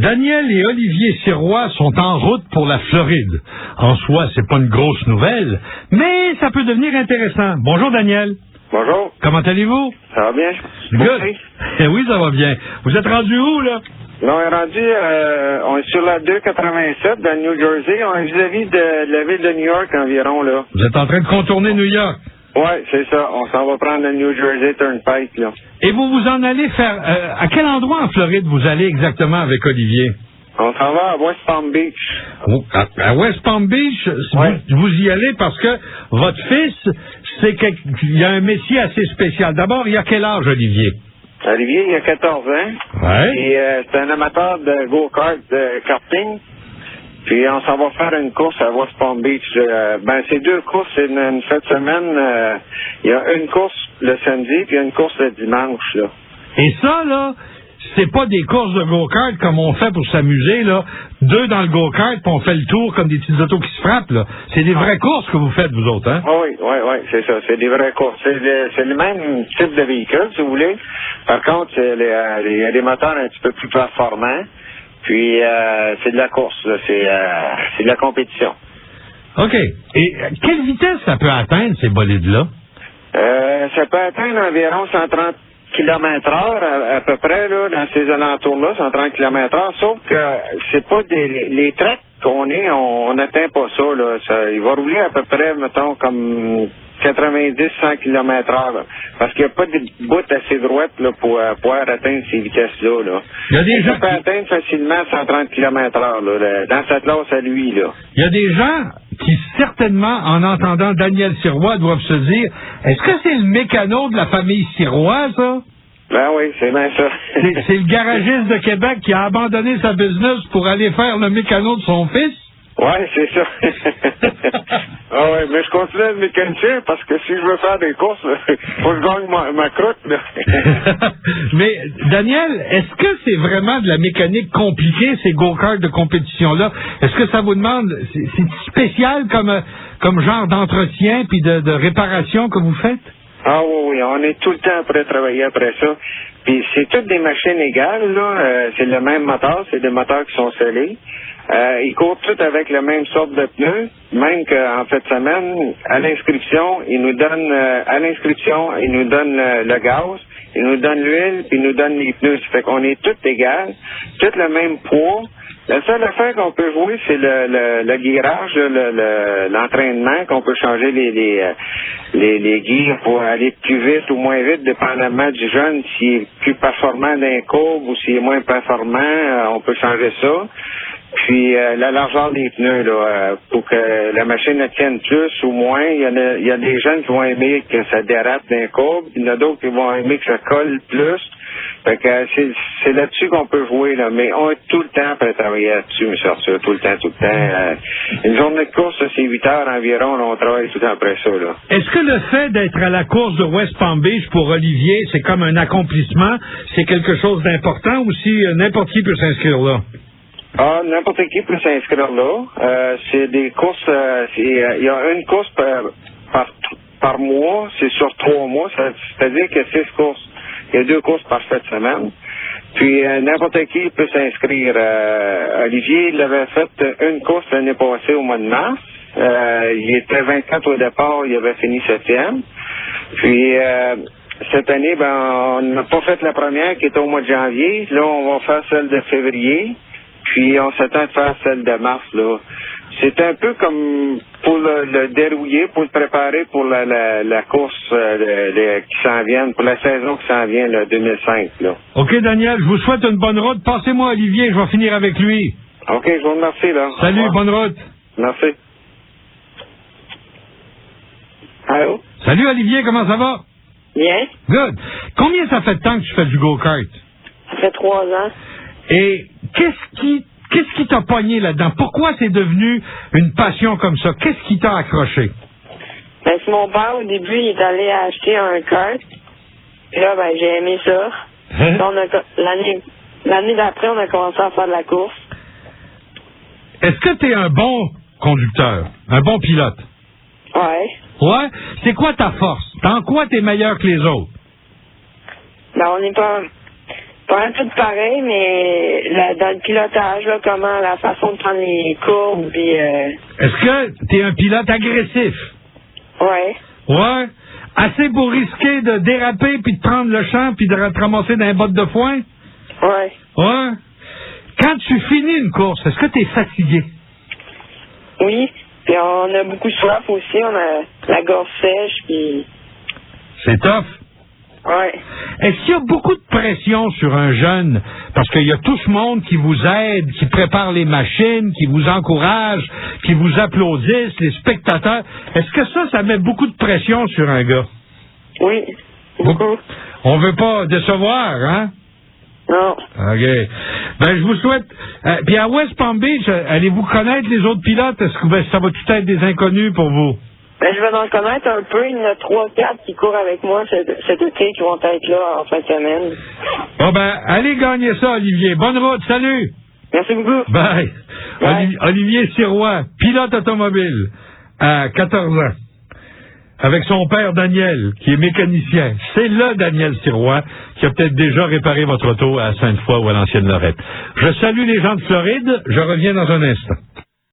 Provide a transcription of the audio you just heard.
Daniel et Olivier Sirois sont en route pour la Floride. En soi, c'est pas une grosse nouvelle, mais ça peut devenir intéressant. Bonjour, Daniel. Bonjour. Comment allez-vous? Ça va bien? Good. Oui, ça va bien. Vous êtes rendu où, là? Là, on est rendu, on est sur la 287 dans le New Jersey. On est vis-à-vis de la ville de New York environ, là. Vous êtes en train de contourner New York. Ouais, c'est ça. On s'en va prendre le New Jersey Turnpike, là. Et vous vous en allez faire... à quel endroit en Floride vous allez exactement avec Olivier? On s'en va à West Palm Beach. À West Palm Beach, Ouais. vous y allez parce que votre fils, il a un métier assez spécial. D'abord, il a quel âge, Olivier? Olivier, il a 14 ans. Ouais. Et c'est un amateur de go-kart, de karting. Puis on s'en va faire une course à West Palm Beach. C'est deux courses, c'est une fin de semaine. Il y a une course le samedi, puis il y a une course le dimanche, là. Et ça, là, c'est pas des courses de go-kart comme on fait pour s'amuser, là. Deux dans le go-kart, puis on fait le tour comme des petites autos qui se frappent, là. C'est des vraies courses que vous faites, vous autres, hein? Oui, c'est ça. C'est des vraies courses. C'est le même type de véhicule, si vous voulez. Par contre, il y a des moteurs un petit peu plus performants. Puis, c'est de la course, là. C'est de la compétition. OK. Et quelle vitesse ça peut atteindre, ces bolides-là? Ça peut atteindre environ 130 km/h à peu près, là, dans ces alentours-là, 130 km/h, sauf que c'est pas les tracks qu'on est, on n'atteint pas ça, là. Il va rouler à peu près, mettons, comme 90-100 km/h, là, parce qu'il n'y a pas de bout assez droite, là, pour pouvoir atteindre ces vitesses-là, là. Il y a des gens Ça peut atteindre facilement 130 km/h, là, dans sa classe à lui, là. Il y a des gens qui, certainement, en entendant Daniel Sirois, doivent se dire, est-ce que c'est le mécano de la famille Sirois, ça? Ben oui, c'est bien ça. C'est le garagiste de Québec qui a abandonné sa business pour aller faire le mécano de son fils? Ouais, c'est ça. Ah ouais, mais je continue à être mécanicien parce que si je veux faire des courses, faut que je gagne ma croûte, là. Mais, Daniel, est-ce que c'est vraiment de la mécanique compliquée, ces go-karts de compétition-là? Est-ce que ça vous demande, c'est spécial comme genre d'entretien puis de réparation que vous faites? Ah oui, on est tout le temps prêt à travailler après ça. Puis c'est toutes des machines égales, là. C'est le même moteur, c'est des moteurs qui sont scellés. Ils courent tous avec la même sorte de pneus, même qu'en fin de semaine, à l'inscription, ils nous donnent le gaz, ils nous donnent l'huile, puis ils nous donnent les pneus. Ça fait qu'on est tous égales, tous le même poids. La seule affaire qu'on peut jouer, c'est le guirage, l'entraînement, qu'on peut changer les gears pour aller plus vite ou moins vite, dépendamment du jeune, s'il est plus performant d'un courbe ou s'il est moins performant, on peut changer ça. Puis la largeur des pneus, là, pour que la machine tienne plus ou moins, il y a des jeunes qui vont aimer que ça dérape d'un courbe, il y en a d'autres qui vont aimer que ça colle plus. Fait que c'est là-dessus qu'on peut jouer, là. Mais on est tout le temps prêt à travailler là-dessus, M. Arthur, tout le temps. Une journée de course, c'est 8 heures environ, là, on travaille tout le temps après ça, là. Est-ce que le fait d'être à la course de West Palm Beach pour Olivier, c'est comme un accomplissement, c'est quelque chose d'important ou si n'importe qui peut s'inscrire là? Ah, n'importe qui peut s'inscrire là. C'est des courses, il y a une course par mois, c'est sur 3 mois, c'est-à-dire qu'il y a 6 courses. Il y a 2 courses par cette semaine. Puis n'importe qui peut s'inscrire. Olivier, il avait fait une course l'année passée au mois de mars. Il était 24 au départ, il avait fini 7e. Puis cette année, on n'a pas fait la première qui était au mois de janvier. Là, on va faire celle de février. Puis on s'attend de faire celle de mars, là. C'est un peu comme pour le dérouiller, pour le préparer pour la course qui s'en vient, pour la saison qui s'en vient, le 2005, là. OK, Daniel, je vous souhaite une bonne route. Passez-moi Olivier, je vais finir avec lui. OK, je vous remercie, là. Salut, bonne route. Merci. Allô? Salut, Olivier, comment ça va? Bien. Good. Combien ça fait de temps que tu fais du go-kart? Ça fait 3 ans. Et qu'est-ce qui t'a pogné là-dedans? Pourquoi c'est devenu une passion comme ça? Qu'est-ce qui t'a accroché? Ben, c'est mon père, au début, il est allé acheter un kart. Puis là, ben, j'ai aimé ça. Hein? L'année d'après, on a commencé à faire de la course. Est-ce que t'es un bon conducteur? Un bon pilote? Ouais. Ouais? C'est quoi ta force? Dans quoi t'es meilleur que les autres? Ben, on n'est pas un peu pareil, mais dans le pilotage, là, comment la façon de prendre les courbes, puis Est-ce que t'es un pilote agressif? ouais. Ouais. Assez pour risquer de déraper, puis de prendre le champ, puis de te ramasser dans les bottes de foin? Ouais. Ouais. Quand tu finis une course, est-ce que t'es fatigué? Oui. Puis on a beaucoup soif aussi, on a la gorge sèche, puis C'est tough. ouais. Est-ce qu'il y a beaucoup de pression sur un jeune? Parce qu'il y a tout ce monde qui vous aide, qui prépare les machines, qui vous encourage, qui vous applaudissent, les spectateurs. Est-ce que ça met beaucoup de pression sur un gars? Oui. Beaucoup. On veut pas décevoir, hein? Non. OK. Ben, je vous souhaite... puis à West Palm Beach, allez-vous connaître les autres pilotes? Est-ce que ça va tout être des inconnus pour vous? Ben, je vais en connaître un peu. Il y en a 3-4 qui courent avec moi cet été qui vont être là en fin de semaine. Bon, ben, allez gagner ça, Olivier. Bonne route, salut! Merci beaucoup. Bye! Bye. Olivier Sirois, pilote automobile, à 14 ans. Avec son père Daniel, qui est mécanicien. C'est le Daniel Sirois, qui a peut-être déjà réparé votre auto à Sainte-Foy ou à l'Ancienne-Lorette. Je salue les gens de Floride. Je reviens dans un instant.